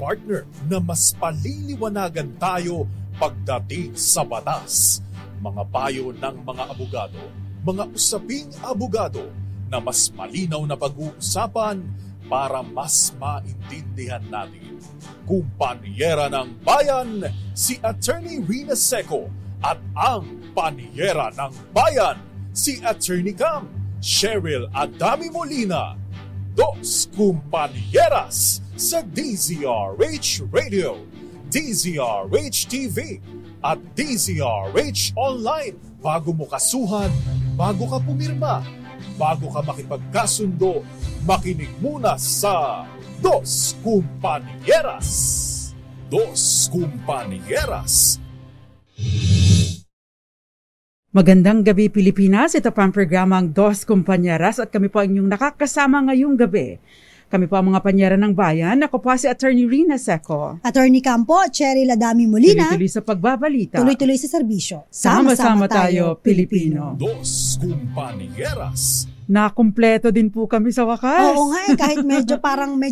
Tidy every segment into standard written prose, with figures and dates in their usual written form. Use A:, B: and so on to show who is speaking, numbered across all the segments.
A: partner na mas paliliwanagan tayo pagdating sa batas. Mga payo ng mga abogado, mga usaping abogado na mas malinaw na pag-uusapan para mas maintindihan natin. Kumpanyera ng Bayan, si Attorney Rina Seco at ang Panyera ng Bayan, si Attorney Cam, Cheryl Adami Molina. Dos Kumpanyeras sa DZRH Radio, DZRH TV at DZRH Online. Bago mo kasuhan, bago ka pumirma, bago ka makipagkasundo, makinig muna sa Dos Kumpanyeras. Dos Kumpanyeras.
B: Magandang gabi Pilipinas, ito pa ang programang Dos Kumpanyeras at kami po ang inyong nakakasama ngayong gabi. Kami po ang mga panyera ng bayan. Ako po si Attorney Rina Seco.
C: Attorney Campo, Cheryl Adami Molina.
B: Tuloy-tuloy sa pagbabalita.
C: Tuloy-tuloy sa serbisyo.
B: Sama-sama tayo, Pilipino.
A: Dos Kumpanyeras.
B: Nakumpleto din po kami sa wakas.
C: Oo nga kahit medyo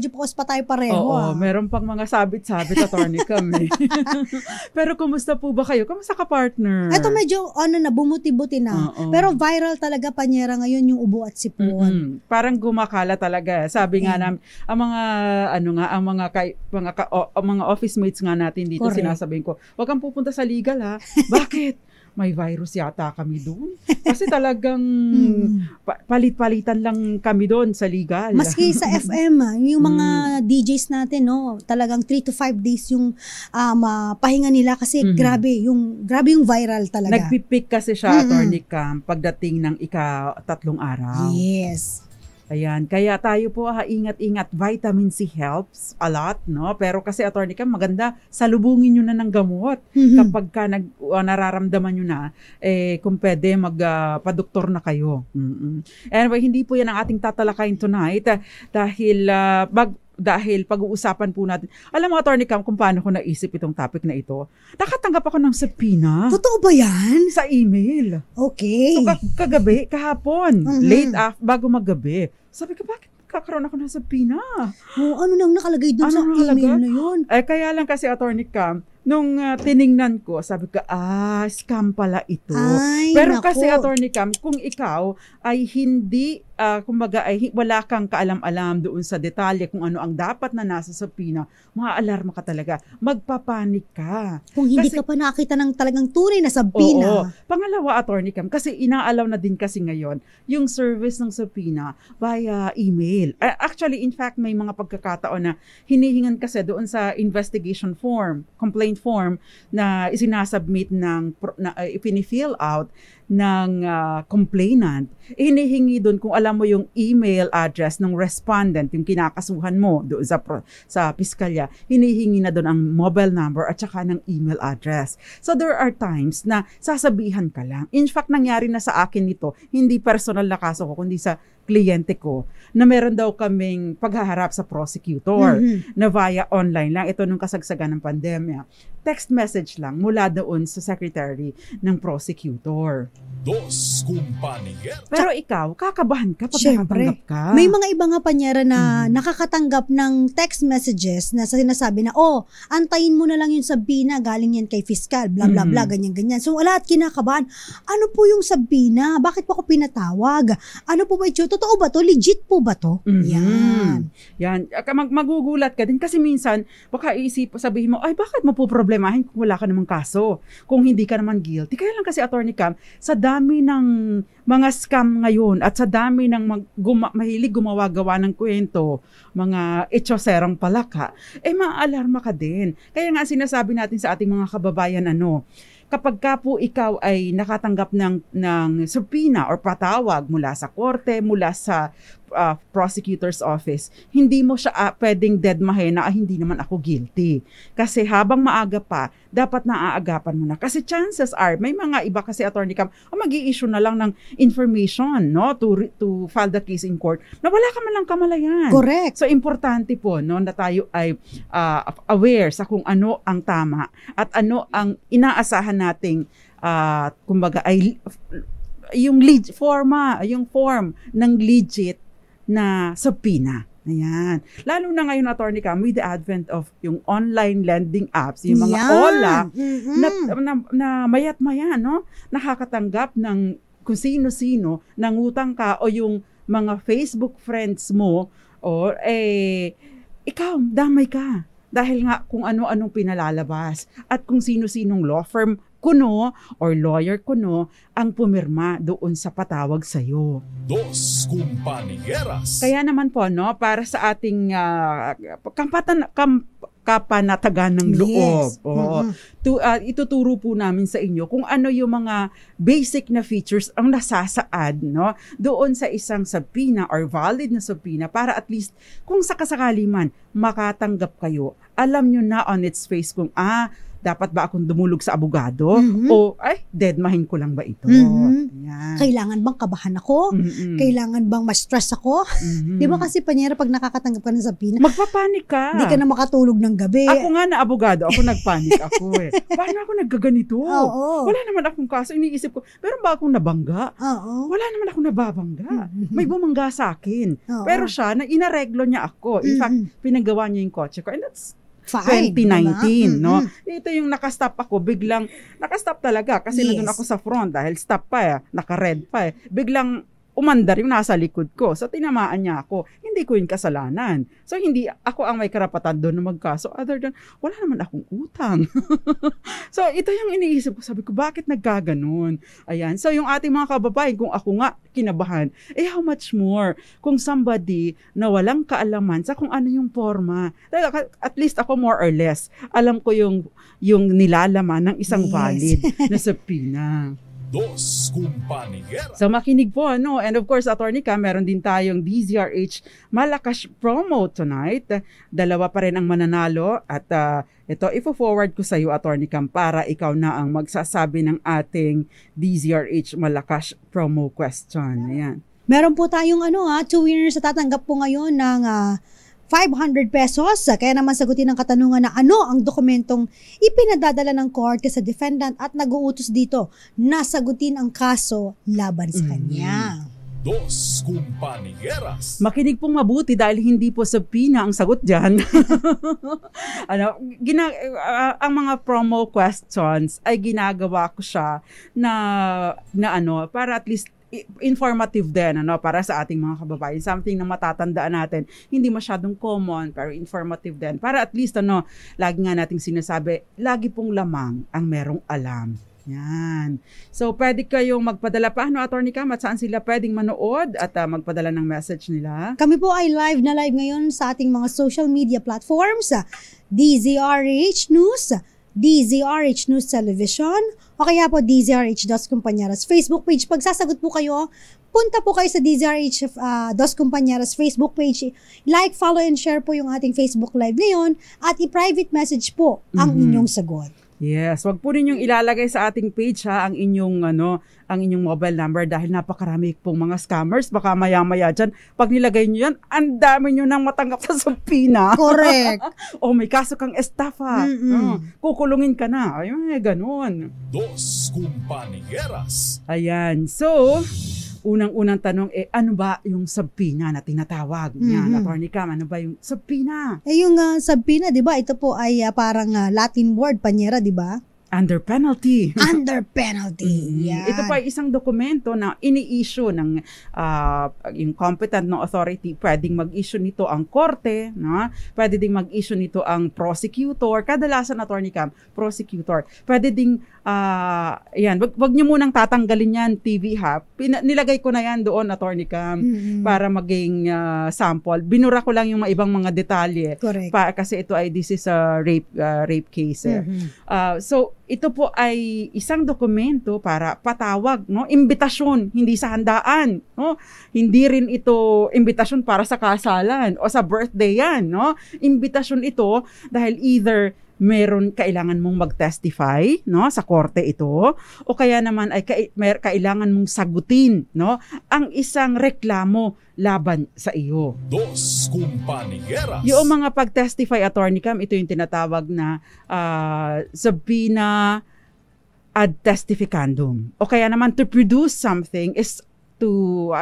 C: pause pa tayo pareho.
B: Oo, meron pang mga sabit-sabit attorney kami. Pero kumusta po ba kayo? Kumusta ka, partner?
C: Ito medyo bumuti-buti na. Pero viral talaga panyera ngayon yung ubo at sipon.
B: Parang gumakala talaga. Sabi nga namin, ang mga office mates nga natin dito, sinasabihin ko, wag kang pupunta sa legal ha. Bakit? May virus yata kami doon. Kasi talagang palit-palitan lang kami doon sa legal.
C: Maski sa FM, yung mga DJs natin, talagang 3 to 5 days yung pahinga nila kasi grabe yung viral talaga.
B: Nagpipik kasi siya, Attorney Cam, pagdating ng ika-3 araw.
C: Yes.
B: Ayan, kaya tayo po ingat-ingat. Vitamin C helps a lot, no? Pero kasi Attorney Cam, maganda salubungin nyo na ng gamot kapag ka nararamdaman nyo na, kung pwede magpa-doktor na kayo. Anyway, hindi po yan ang ating tatalakayin tonight dahil pag-uusapan po natin. Alam mo, Attorney Cam, kung paano ko naisip itong topic na ito. Nakatanggap ako ng subpoena.
C: Totoo ba yan?
B: Sa email.
C: Okay.
B: So, kahapon, late bago maggabi. Sabi ko, bakit kakaroon ako ng subpoena?
C: Ano nang nakalagay dun sa email na yun?
B: Kaya lang kasi, Attorney Cam, nung tiningnan ko, sabi ko, scam pala ito.
C: Ay,
B: pero
C: naku.
B: Kasi, Attorney Cam, kung ikaw ay hindi, wala kang kaalam-alam doon sa detalye kung ano ang dapat na nasa subpoena, maaalarma ka talaga. Magpapanik ka.
C: Kung hindi ka pa nakita ng talagang tunay na subpoena.
B: Oo. Pangalawa, Attorney Cam, kasi inaalaw na din kasi ngayon yung service ng subpoena via email. Actually, in fact, may mga pagkakataon na hinihingan kasi doon sa investigation form, complaint form na isinasubmit ipini-fill out ng complainant, hinihingi doon kung alam mo yung email address ng respondent, yung kinakasuhan mo doon sa piskalya, hinihingi na doon ang mobile number at saka ng email address. So there are times na sasabihan ka lang. In fact, nangyari na sa akin ito, hindi personal na kaso ko, kundi sa kliyente ko, na meron daw kaming paghaharap sa prosecutor na via online lang. Ito nung kasagsagan ng pandemya. Text message lang mula doon sa secretary ng prosecutor.
A: Dos Kumpanyeras.
B: Pero ikaw, kakabahan ka pag
C: Siyempre,
B: nakatanggap ka.
C: may mga iba nga panyera na nakakatanggap ng text messages na sinasabi na, antayin mo na lang yung subpoena, galing yan kay fiscal, bla bla bla, ganyan-ganyan. So, wala at kinakabahan. Ano po yung subpoena? Bakit po ako pinatawag? Ano po ba ito? Totoo ba to? Legit po ba to? Yan.
B: Magugulat ka din kasi minsan baka sabihin mo, bakit mo po problemahin kung wala ka namang kaso? Kung hindi ka naman guilty. Kaya lang kasi, Attorney Cam, sa dami ng mga scam ngayon at sa dami ng mahilig gumawa-gawa ng kwento, mga etsoserang palaka, maaalarma ka din. Kaya nga sinasabi natin sa ating mga kababayan, kapag ka po ikaw ay nakatanggap ng subpoena or patawag mula sa korte, mula sa prosecutor's office, hindi mo siya pwedeng deadmahin na hindi naman ako guilty. Kasi habang maaga pa, dapat naaagapan mo na. Kasi chances are, may mga iba kasi, Attorney Cam, mag-i-issue na lang ng information, to file the case in court na wala ka man lang kamalayan.
C: Correct.
B: So, importante po, na tayo ay aware sa kung ano ang tama at ano ang inaasahan nating, kumbaga, ay yung form ng legit na subpoena. Ayan. Lalo na ngayon, Attorney Cam, with the advent of yung online lending apps, yung mga
C: Yan.
B: OLA,
C: Mm-mm.
B: na mayat maya, no? Nakakatanggap ng kung sino-sino, nangutang ka o yung mga Facebook friends mo, o ikaw, damay ka. Dahil nga kung ano-anong pinalalabas at kung sino-sinong law firm kuno or lawyer kuno ang pumirma doon sa patawag sa'yo.
A: Dos Compañeras.
B: Kaya naman po, no, para sa ating kapanatagan ng loob,
C: Yes. Mm-mm.
B: ituturo po namin sa inyo kung ano yung mga basic na features ang nasasaad, no, doon sa isang subpoena or valid na subpoena para at least kung sakasakali man makatanggap kayo, alam nyo na on its face kung dapat ba akong dumulog sa abogado?
C: Mhm.
B: O, deadmahin ko lang ba ito?
C: Mhm.
B: Yan.
C: Kailangan bang kabahan ako?
B: Mm-mm.
C: Kailangan bang ma-stress ako?
B: Mhm.
C: Di ba kasi panyera pag nakakatanggap ka ng subpoena,
B: Magpapanik ka.
C: hindi ka na makatulog ng gabi.
B: Ako nga na abogado, ako nagpanik ako eh. Paano ako nagkaganito?
C: Oo.
B: Wala naman akong kaso. Iniisip ko, meron ba akong nabangga?
C: Oo.
B: Wala naman akong nababangga.
C: Mhm.
B: May bumangga sa akin.
C: Oo.
B: Pero siya, inareglo niya ako. In fact,
C: Mhm.
B: pinagawa niya yung kotse ko. And that's
C: Fine,
B: 2019,
C: diba?
B: no?
C: Mhm.
B: Ito yung nakastop ako, biglang, nakastop talaga kasi
C: Yes.
B: nandun ako sa front dahil stop pa naka-red pa Biglang umandar yung nasa likod ko. So, tinamaan niya ako. Hindi ko yung kasalanan. So, hindi ako ang may karapatan doon na magkaso. Other than, wala naman akong utang. So, ito yung iniisip ko. Sabi ko, bakit nagkaganon? Ayan. So, yung ating mga kababayan, kung ako nga kinabahan, how much more kung somebody na walang kaalaman sa kung ano yung forma. At least ako more or less, alam ko yung nilalaman ng isang
C: Yes.
B: valid na subpoena.
A: Dos Compañeras.
B: So makinig po, no? And of course, Attorney Cam, meron din tayong DZRH Malakas promo tonight. Dalawa pa rin ang mananalo at ito, ifo-forward ko sa iyo, Attorney Cam, para ikaw na ang magsasabi ng ating DZRH Malakas promo question. Ayan.
C: Meron po tayong 2 winners na tatanggap po ngayon ng 500 pesos. Kaya naman sagutin ang katanungan na ano ang dokumentong ipinadadala ng korte sa defendant at nag-uutos dito na sagutin ang kaso laban sa kanya.
A: Dos Compañeras.
B: Makinig pong mabuti dahil hindi po subpoena ang sagot dyan. Ang mga promo questions ay ginagawa ko siya na para at least informative din, para sa ating mga kababayan. Something na matatandaan natin. Hindi masyadong common, pero informative din. Para at least, lagi nga nating sinasabi, lagi pong lamang ang merong alam. Yan. So, pwede kayong magpadala pa, Attorney Cam, at saan sila pwedeng manood at magpadala ng message nila?
C: Kami po ay live ngayon sa ating mga social media platforms, DZRH News, DZRH News Television, o kaya po DZRH Dos Compañeras Facebook page. Pag sasagot po kayo, punta po kayo sa DZRH Dos Compañeras Facebook page. Like, follow, and share po yung ating Facebook Live ngayon at i-private message po ang inyong sagot.
B: Yes, wag po ninyong ilalagay sa ating page ang inyong ang inyong mobile number dahil napakarami pong mga scammers. Baka maya-maya dyan, pag nilagay nyo yan, ang dami nyo nang matanggap sa subpoena.
C: Correct.
B: O may kaso kang estafa. Kukulungin ka na. Ayun, ganun.
A: Dos Compañeras.
B: Ayan. So, unang-unang tanong, ano ba yung subpoena na tinatawag? Yan, Attorney Cam, ano ba yung subpoena?
C: Yung subpoena, di ba? Ito po ay parang Latin word, panyera, di ba?
B: Under penalty.
C: Under penalty. Yan.
B: Ito pa ay isang dokumento na ini-issue ng yung competent na authority. Pwedeng mag-issue nito ang korte, no? Pwede ding mag-issue nito ang prosecutor. Kadalasan, Attorney Cam, prosecutor. Pwede ding wag niyo munang tatanggalin yan, TV ha. Nilagay ko na yan doon, Attorney Cam, para maging sample. Binura ko lang yung ibang mga detalye.
C: Correct.
B: Kasi this is a rape case. So, ito po ay isang dokumento para patawag, imbitasyon, hindi sa handaan, Hindi rin ito imbitasyon para sa kasalan o sa birthday yan, Imbitasyon ito dahil either kailangan mong mag-testify, sa korte ito, o kaya naman ay kailangan mong sagutin, ang isang reklamo laban sa iyo.
A: Dos Compañeras.
B: Yung mga pag-testify, Attorney Cam, ito yung tinatawag na subpoena ad testificandum. O kaya naman to produce something is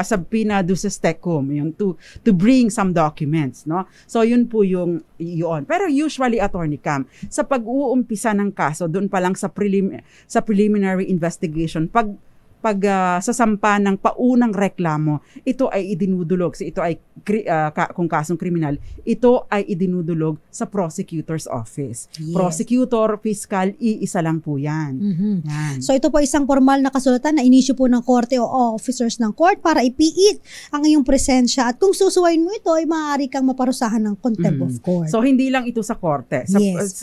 B: subpoena duces tecum, yung to bring some documents, no? So yun po yung yun. Pero usually, Attorney Cam, sa pag-uumpisa ng kaso, doon pa lang sa preliminary investigation, pag sasampa ng paunang reklamo, ito ay idinudulog. So ito ay, kung kasong kriminal, ito ay idinudulog sa prosecutor's office.
C: Yes.
B: Prosecutor, fiscal, iisa lang po yan. Yan.
C: So ito po isang formal na kasulatan na inisyu po ng korte o officers ng court para ipiit ang iyong presensya. At kung susuwain mo ito, ay maaari kang maparusahan ng contempt of court.
B: So hindi lang ito sa korte.
C: Yes.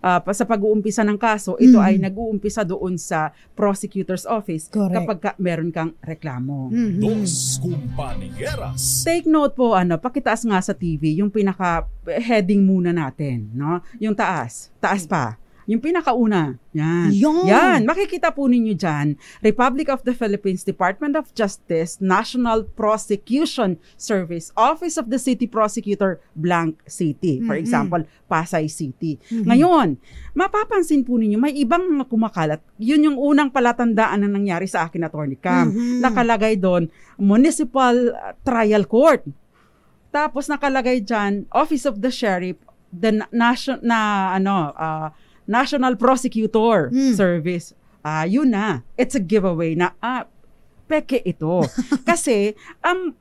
B: Sa pag-uumpisa ng kaso, ito ay nag-uumpisa doon sa prosecutor's office.
C: Correct.
B: Kapag meron kang reklamo.
A: Dos Compañeras.
B: Take note po, pakitaas nga sa TV, yung pinaka-heading muna natin, no? Yung taas pa. Yung pinakauna, yan. Yan, makikita po ninyo dyan, Republic of the Philippines, Department of Justice, National Prosecution Service, Office of the City Prosecutor, blank city. For example, Pasay City. Ngayon, mapapansin po ninyo, may ibang mga kumakalat. Yun yung unang palatandaan na nangyari sa akin, Attorney Cam. Nakalagay doon, Municipal Trial Court. Tapos nakalagay dyan, Office of the Sheriff, the National Prosecutor Service. Yun na. It's a giveaway na peke ito. Kasi ang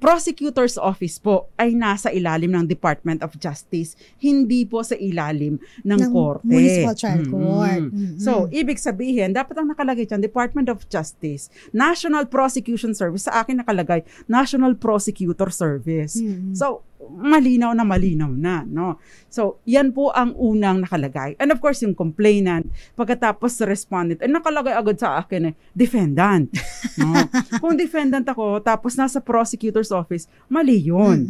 B: prosecutor's office po ay nasa ilalim ng Department of Justice, hindi po sa ilalim ng korte.
C: Municipal Trial Court.
B: So, ibig sabihin, dapat ang nakalagay dyan, Department of Justice, National Prosecution Service. Sa akin nakalagay, National Prosecutor Service. So, malinaw na, no? So, yan po ang unang nakalagay. And of course, yung complainant, pagkatapos sa respondent, nakalagay agad sa akin defendant. No? Kung defendant ako, tapos nasa prosecutor's office, mali yun.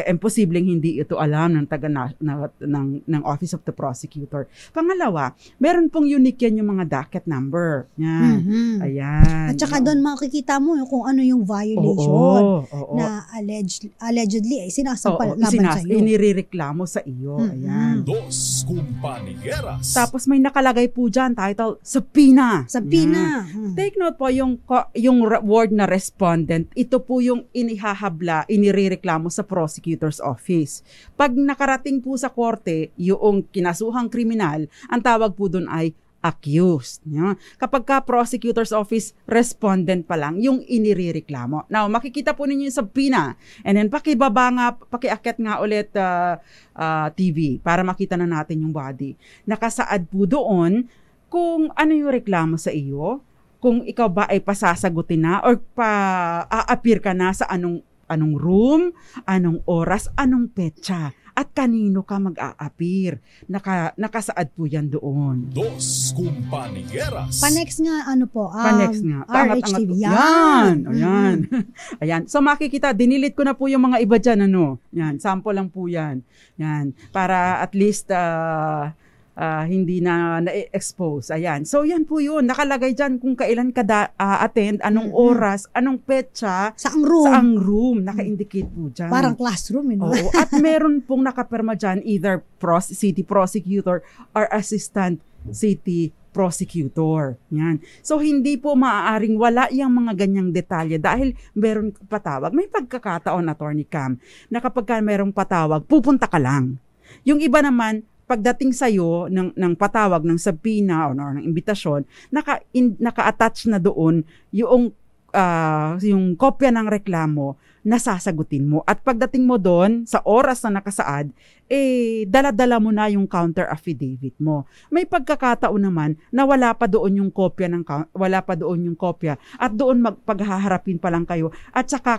B: Imposibleng hindi ito alam ng ng Office of the Prosecutor. Pangalawa, meron pong unique yan yung mga docket number. Yan. Ayan.
C: At saka doon makikita mo kung ano yung violation na allegedly ay sinasampal laban sa iyo.
B: Inireklamo sa iyo. Ayan.
A: Dos Compañeras.
B: Tapos may nakalagay po dyan, title, subpoena.
C: Subpoena.
B: Take note po, yung word na respondent, ito po yung inireklamo sa prosecutor's office. Pag nakarating po sa korte, yung kinasuhang kriminal, ang tawag po dun ay accused. Kapag ka prosecutor's office, respondent pa lang yung inireklamo. Now, makikita po ninyo yung subpoena. And then, pakiakyat nga ulit TV para makita na natin yung body. Nakasaad po doon kung ano yung reklamo sa iyo, kung ikaw ba ay pasasagutin na or a-appear ka na sa anong room, anong oras, anong petsa. At kanino ka mag-a-appear. Nakasaad po yan doon.
A: Dos Compañeras.
C: Panex nga,
B: Panex nga.
C: RHTV.
B: Yan. Ayan. Ayan. So makikita, dinilit ko na po yung mga iba dyan, Yan, sample lang po yan. Yan. Para at least, hindi na-expose. Ayan. So, yan po yun. Nakalagay dyan kung kailan ka attend, anong oras, anong petsa,
C: saang room.
B: Naka-indicate po dyan.
C: Parang classroom,
B: Oo. At meron pong nakapirma dyan, either city prosecutor or assistant city prosecutor. Yan. So, hindi po maaaring wala yung mga ganyang detalye dahil meron patawag. May pagkakataon, Attorney Cam, na kapag merong patawag, pupunta ka lang. Yung iba naman, pagdating sa'yo ng patawag, ng subpoena o ng imbitasyon, naka-attach na doon yung kopya ng reklamo na sasagutin mo. At pagdating mo doon, sa oras na nakasaad, dala-dala mo na yung counter affidavit mo. May pagkakataon naman na wala pa doon yung kopya at doon paghaharapin pa lang kayo at saka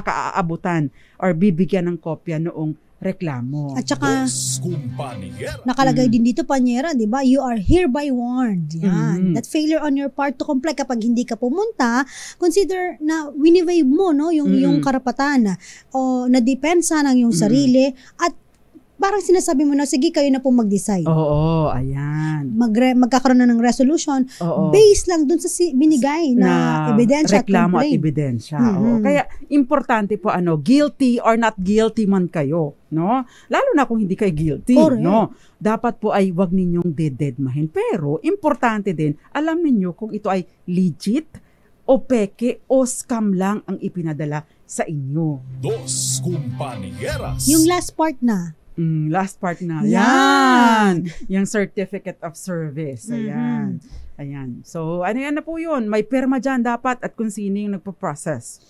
B: ka-aabutan or bibigyan ng kopya noong reklamo.
C: At saka,
A: Dos Compañeras.
C: nakalagay din dito, Panyera, di ba? You are hereby warned. Yan. That failure on your part to comply kapag hindi ka pumunta, consider na wini-waive mo, yung karapatan o na depensa ng iyong sarili at parang sinasabi mo na, sige, kayo na po mag-decide.
B: Oo, ayan.
C: Magkakaroon na ng resolution
B: Oo.
C: based lang dun sa binigay na ebidensya at
B: reklamo at
C: complaint.
B: ebidensya.
C: Mhm.
B: Oo. Kaya importante po guilty or not guilty man kayo, no? Lalo na kung hindi kayo guilty,
C: Correct.
B: no? Dapat po ay wag ninyong dededmahin. Pero importante din, alam ninyo kung ito ay legit o peke o scam lang ang ipinadala sa inyo.
A: Dos Compañeras.
C: Yung last part na.
B: Last part na.
C: Yan.
B: Yan. Yung certificate of service. Ayan.
C: Mhm.
B: Ayan. So, yan na po yun. May pirma dyan dapat at kung sino yung nagpa-process.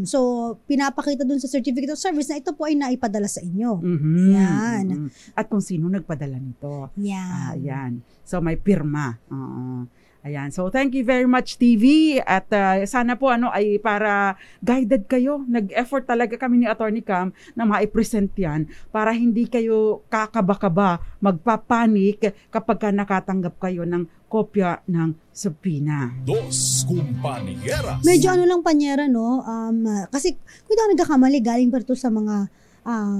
C: So, pinapakita dun sa certificate of service na ito po ay naipadala sa inyo.
B: Mhm.
C: Yan.
B: At kung sino nagpadala nito.
C: Yan.
B: Ayan. So, may pirma. Oo. Ayan. So, thank you very much, TV. At sana po ay para guided kayo. Nag-effort talaga kami ni Attorney Cam na ma-present yan para hindi kayo kakaba-kaba, magpapanik kapag nakatanggap kayo ng kopya ng subpoena.
A: Dos Compañeras.
C: Medyo lang panyera, no? Kasi kung hindi ako nagkakamali, galing pa ito sa mga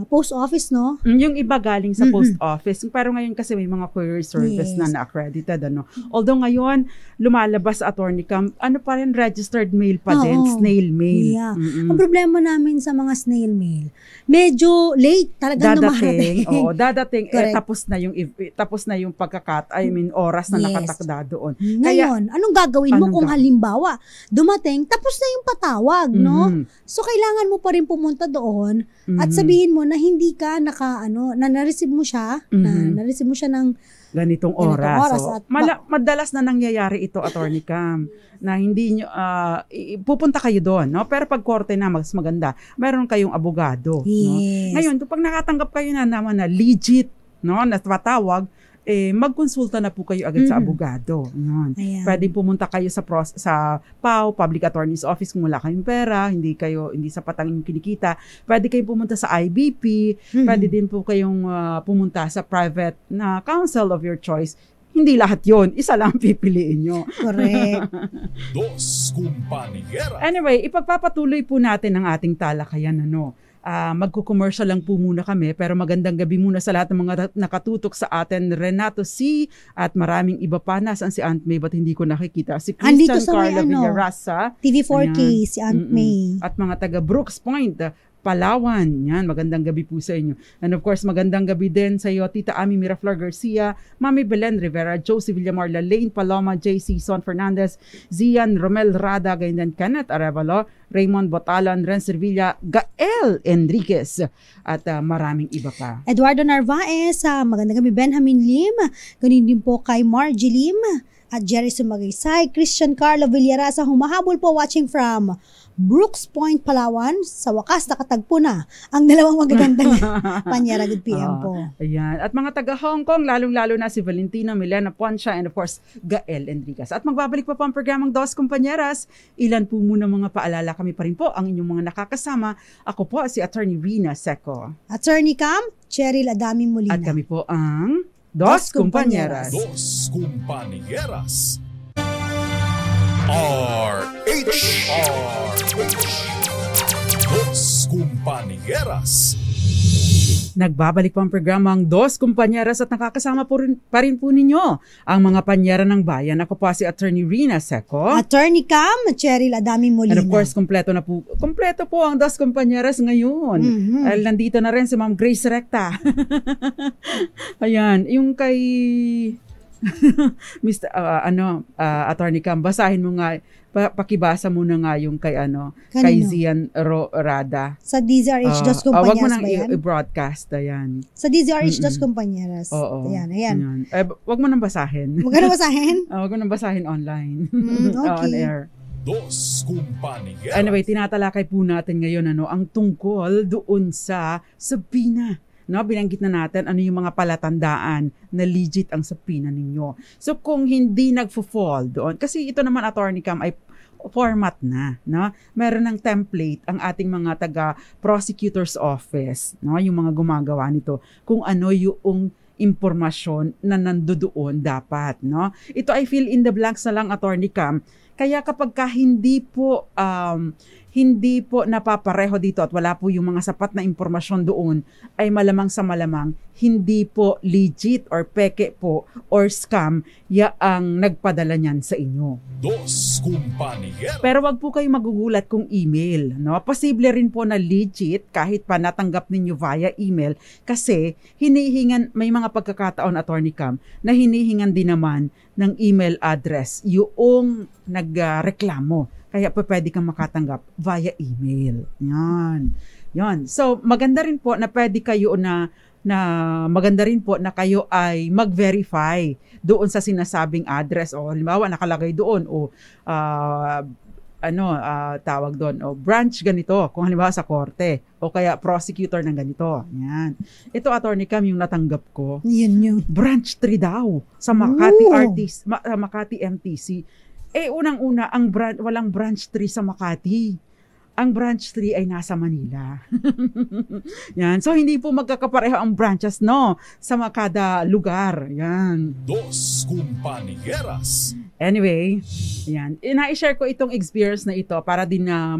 C: post office, no?
B: Yung iba galing sa post office. Pero ngayon kasi may mga courier service
C: Yes.
B: na na-accredited. Although ngayon, lumalabas sa Attorney Cam, pa rin registered mail pa din,
C: Oo.
B: snail mail.
C: Yeah. Ang problema namin sa mga snail mail, medyo late talagang
B: Dadating,
C: dumarating.
B: dadating,
C: Correct.
B: tapos na yung oras na
C: Yes.
B: nakatakda doon.
C: Ngayon, anong gagawin mo
B: Anong
C: kung halimbawa, dumating, tapos na yung patawag, no?
B: Mhm.
C: So, kailangan mo pa rin pumunta doon at
B: Mhm.
C: sabihin mo na hindi ka na na-receive mo siya, na-receive mo siya ng
B: ganitong
C: ganitong
B: oras.
C: oras
B: So,
C: at
B: madalas na nangyayari ito, Attorney Cam, na hindi nyo, pupunta kayo doon, no? Pero pag korte na, mas maganda, meron kayong abogado. No?
C: yes.
B: Ngayon, pag nakatanggap kayo na naman na legit, no, na patawag, magkonsulta na po kayo agad sa abogado. Yun.
C: Ayan.
B: Pwede pumunta kayo sa PAO, Public Attorney's Office kung wala kayong pera, hindi sapat ang inyong kinikita. Pwede kayong pumunta sa IBP, pwede din po kayong pumunta sa private na counsel of your choice. Hindi lahat yon, isa lang pipiliin nyo.
C: Correct.
A: Dos Compañeras.
B: Anyway, ipagpapatuloy po natin ang ating talakayan. Magko-commercial lang po muna kami, pero magandang gabi muna sa lahat ng mga nakatutok sa atin. Renato C. at maraming iba pa. Nasaan si Aunt May? Ba't hindi ko nakikita? Si
C: Andito
B: Christian
C: sa may
B: Carla Villarasa.
C: TV4K,
B: Ayan.
C: si Aunt May.
B: At mga taga Brooks Point, Palawan. Yan, magandang gabi po sa inyo. And of course, magandang gabi din sa iyo, Tita Ami Miraflor Garcia, Mami Belen Rivera, Josie Villamar, Lane Paloma, J.C. Son Fernandez, Zian Romel Rada, ganyan Kenneth Arevalo, Raymond Botalan, Ren Servilla, Gael Enriquez, at maraming iba pa.
C: Eduardo Narvaez, magandang gabi, Benjamin Lim, ganun din po kay Margie Lim, at Jerry Sumagaysay, Christian Carlo Villarasa, humahabol po watching from Brooks Point, Palawan. Sa wakas, nakatagpo na ang dalawang magagandang Panyera. Good PM po.
B: Ayan. At mga taga Hong Kong, lalong-lalo na si Valentina Milena Poncia and of course, Gael Enriquez. At magbabalik pa po ang programang Dos Compañeras. Ilan po muna mga paalala, kami pa rin po ang inyong mga nakakasama. Ako po si Attorney Rina Seco.
C: Attorney Cam, Cheryl Adami Molina.
B: At kami po ang Dos Compañeras.
A: Dos Compañeras. RH. Dos Compañeras.
B: Nagbabalik po ang programang Dos Compañeras at nakakasama pa rin po ninyo ang mga panyera ng bayan. Ako po si Attorney Rina Seco.
C: Attorney Cam, Cheryl Adami Molina.
B: And of course, kompleto po ang Dos Compañeras ngayon. Dahil nandito na rin si Ma'am Grace Recta. Ayan, yung kay Mr. Attorney Cam, basahin mo nga, pakibasa muna nga yung kay kay Zian Rada.
C: Sa DZRH Dos
B: wag mo
C: Compañeras
B: nang
C: ba yan?
B: i-broadcast, ayan.
C: Sa DZRH Dos Compañeras.
B: Oo.
C: Ayan.
B: Wag mo nang basahin.
C: Huwag ka na basahin?
B: Wag mo nang basahin online.
C: Okay.
B: On air.
A: Dos Compañeras.
B: Anyway, tinatalakay po natin ngayon ang tungkol doon sa subpoena. No, binanggit na natin ano yung mga palatandaan na legit ang subpoena ninyo. So kung hindi nagfo-fall doon, kasi ito naman, Attorney Cam, ay format na, no? Meron ng template ang ating mga taga prosecutor's office, no? Yung mga gumagawa nito kung ano yung impormasyon na nandoon dapat, no? Ito ay fill in the blanks na lang, Attorney Cam. Kaya kapag hindi po hindi po napapareho dito at wala po yung mga sapat na impormasyon doon, ay malamang sa malamang hindi po legit or peke po or scam ang nagpadala niyan sa inyo.
A: Dos Compañeros.
B: Pero wag po kayo magugulat kung email, no? Posible rin po na legit kahit pa natanggap ninyo via email kasi hinihingan, may mga pagkakataon, Attorney Cam, na hinihingan din naman ng email address yung nagreklamo. Kaya pa pwede kang makatanggap via email. Yan. Yan. So maganda rin po na pwede kayo na maganda rin po na kayo ay mag-verify doon sa sinasabing address o halimbawa nakalagay doon o tawag doon o branch ganito kung halimbawa sa korte o kaya prosecutor ng ganito. Yan. Ito, Attorney Cam, yung natanggap ko.
C: Yun.
B: Branch 3 daw sa Makati Makati MTC. Unang-una walang branch 3 sa Makati. Ang branch 3 ay nasa Manila. Yan. So, hindi po magkakapareho ang branches, no? Sa kada lugar. Yan.
A: Dos Compañeras.
B: Anyway, yan. Na-share ko itong experience na ito para din na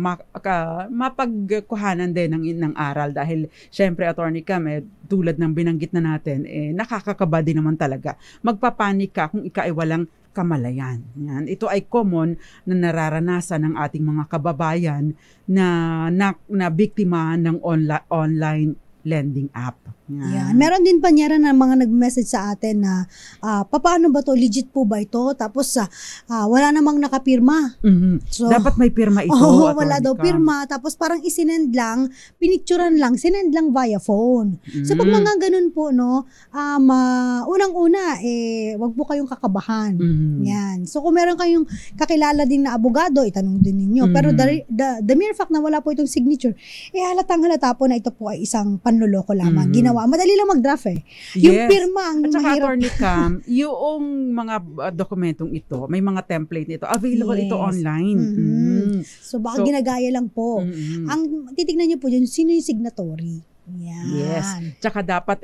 B: mapagkuhanan din ng aral. Dahil, syempre, Attorney Cam, tulad ng binanggit na natin, nakakakaba din naman talaga. Magpapanik ka kung ika ay walang kamalayan. Yan. Ito ay common na nararanasan ng ating mga kababayan na biktima ng online lending app.
C: Yan. Meron din pa niya na mga nag-message sa atin na paano ba to? Legit po ba ito? Tapos wala namang nakapirma.
B: Mm-hmm. So, dapat may pirma ito.
C: Wala daw pirma. Tapos parang isinend lang, pinicturan lang, sinend lang via phone. So pag mga ganun po, no, unang-una, wag po kayong kakabahan. Yan. So kung meron kayong kakilala din na abogado, itanong din ninyo. Pero the mere fact na wala po itong signature, halatang-halata po na ito po ay isang panloloko lamang. Ginawa. Madali lang mag-draft Yung pirma ang
B: at saka,
C: mahirap.
B: Attorney Cam, yung mga dokumentong ito, may mga template nito. Available ito online.
C: So baka ginagaya lang po. Ang titignan niyo po dyan, sino yung signatory. Yan.
B: Yes. Tsaka dapat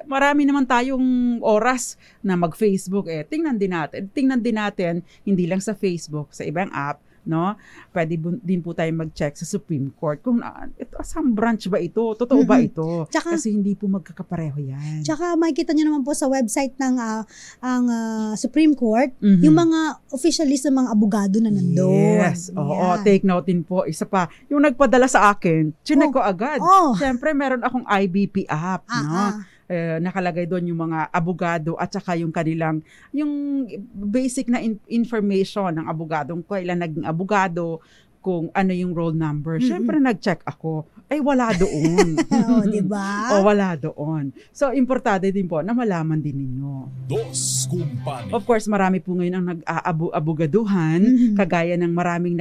B: marami naman tayong oras na mag-Facebook tingnan din natin hindi lang sa Facebook, sa ibang app, no? Pwede din po tayo mag-check sa Supreme Court kung saan branch ba ito? Totoo ba ito?
C: Tsaka,
B: kasi hindi po magkakapareho yan.
C: Tsaka makikita nyo naman po sa website ng Supreme Court, yung mga official list ng mga abogado na nandoon.
B: Yes. Oo, take note din po. Isa pa, yung nagpadala sa akin, chinek ko agad. Siyempre, meron akong IBP app, no? Nakalagay doon yung mga abogado at saka yung kanilang, yung basic na information ng abogadong kailan naging abogado, kung ano yung roll number. Siyempre, nag-check ako. Wala doon.
C: Diba?
B: Wala doon. So, importante din po na malaman din ninyo.
A: Dos Compañeros.
B: Of course, marami po ngayon ang nag-aabogaduhan, kagaya ng maraming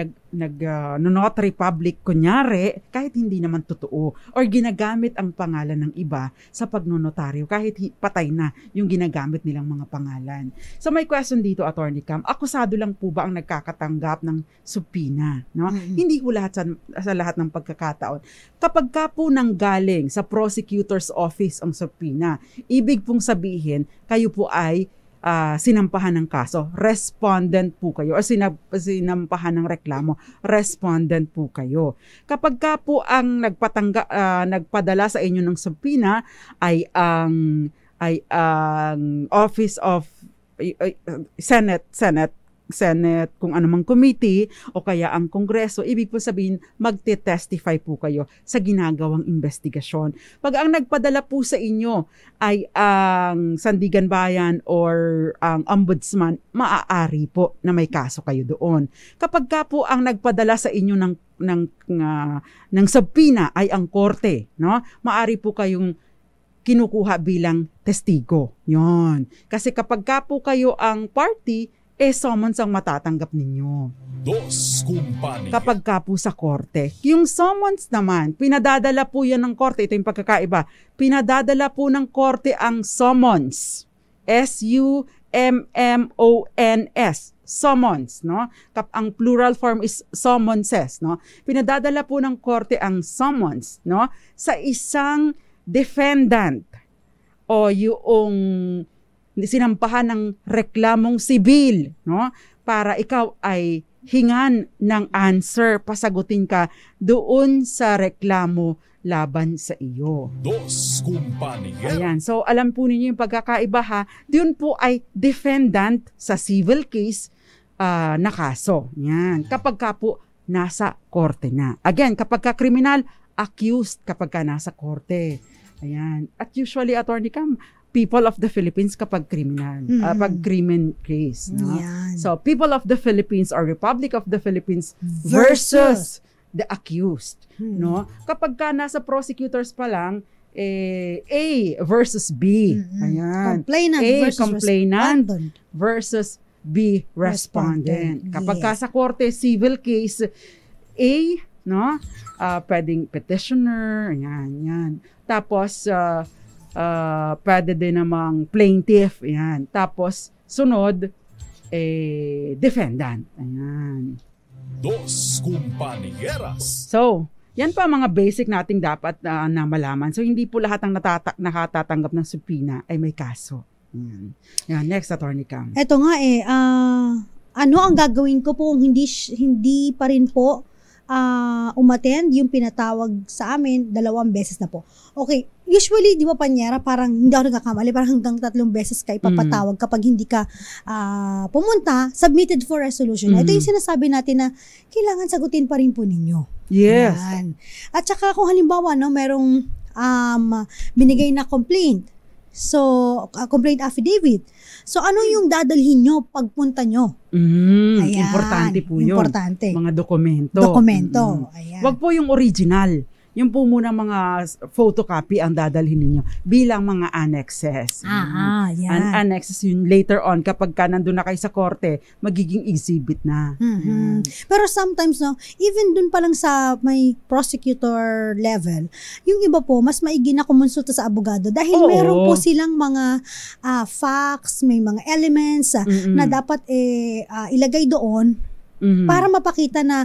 B: notary public, kunyari, kahit hindi naman totoo, or ginagamit ang pangalan ng iba sa pagnonotaryo, kahit patay na yung ginagamit nilang mga pangalan. So, may question dito, Attorney Cam. Akusado lang po ba ang nagkakatanggap ng subpoena? No? Hindi po lahat sa lahat ng pagkakataon. Kapag ka po nanggaling sa prosecutor's office ang subpoena, ibig pong sabihin, kayo po ay sinampahan ng kaso. Respondent po kayo. O sinampahan ng reklamo. Respondent po kayo. Kapag ka po ang nagpadala sa inyo ng subpoena ay ang Office of Senate, kung anumang committee o kaya ang Kongreso, ibig po sabihin magte-testify po kayo sa ginagawang investigasyon. Pag ang nagpadala po sa inyo ay ang Sandigan Bayan or ang Ombudsman, maaari po na may kaso kayo doon. Kapag ka po ang nagpadala sa inyo ng subpoena ay ang korte, no? Maaari po kayong kinukuha bilang testigo. Yon. Kasi kapag ka po kayo ang party, summons ang matatanggap ninyo.
A: Dos Compañeros.
B: Kapag ka po sa korte. Yung summons naman, pinadadala po yan ng korte. Ito yung pagkakaiba. Pinadadala po ng korte ang summons. S-U-M-M-O-N-S. Summons, no? Ang plural form is summonses, no? Pinadadala po ng korte ang summons, no? Sa isang defendant o yung sinampahan ng reklamong sibil, no? Para ikaw ay hingan ng answer, pasagutin ka doon sa reklamo laban sa iyo.
A: Dos Compañeros.
B: Ayan. So, alam po ninyo yung pagkakaiba ha. Doon po ay defendant sa civil case na kaso. Yan. Kapag ka po nasa korte na. Again, kapag ka kriminal, accused kapag ka nasa korte. Ayan. At usually, Attorney Cam, people of the Philippines kapag criminal, pag crimen case. No?
C: Yan.
B: So, people of the Philippines or Republic of the Philippines versus the accused. No? Kapag ka nasa prosecutors pa lang, A versus B. Ayan.
C: Complainant
B: A,
C: versus
B: complainant
C: respondent.
B: versus B, respondent.
C: Respondent.
B: Kapag ka
C: Yes.
B: sa korte, civil case, A, no? Pwedeng petitioner, yan. Tapos, pwede din namang plaintiff, yan. Tapos, sunod, defendant. Ayan.
A: Dos Compañeras.
B: So, yan pa mga basic nating dapat na malaman. So, hindi po lahat ng nakatatanggap ng subpoena ay may kaso. Yan. Next, Attorney Cam.
C: Eto nga ano ang gagawin ko po kung hindi pa rin po umattend yung pinatawag sa amin 2 beses na po. Okay, usually, di ba Panyera, parang hindi ako nagkakamali, parang hanggang 3 beses ka ipapatawag kapag hindi ka pumunta, submitted for resolution. Ito yung sinasabi natin na kailangan sagutin pa rin po ninyo.
B: Yes.
C: Yan. At saka kung halimbawa, no, merong binigay na complaint, so, complaint affidavit. So, ano yung dadalhin nyo pagpunta nyo? Ayan.
B: Importante po yun.
C: Importante.
B: Mga dokumento.
C: Dokumento. Ayan.
B: Wag po yung original. Yung po muna mga photocopy ang dadalhin ninyo bilang mga annexes.
C: Yan.
B: Annexes yun later on kapag ka nandun na kayo sa korte, magiging exhibit na.
C: Pero sometimes, no, even dun pa lang sa may prosecutor level, yung iba po, mas maigi na kumonsulta sa abogado dahil
B: Oo.
C: meron po silang mga facts, may mga elements na dapat ilagay doon para mapakita na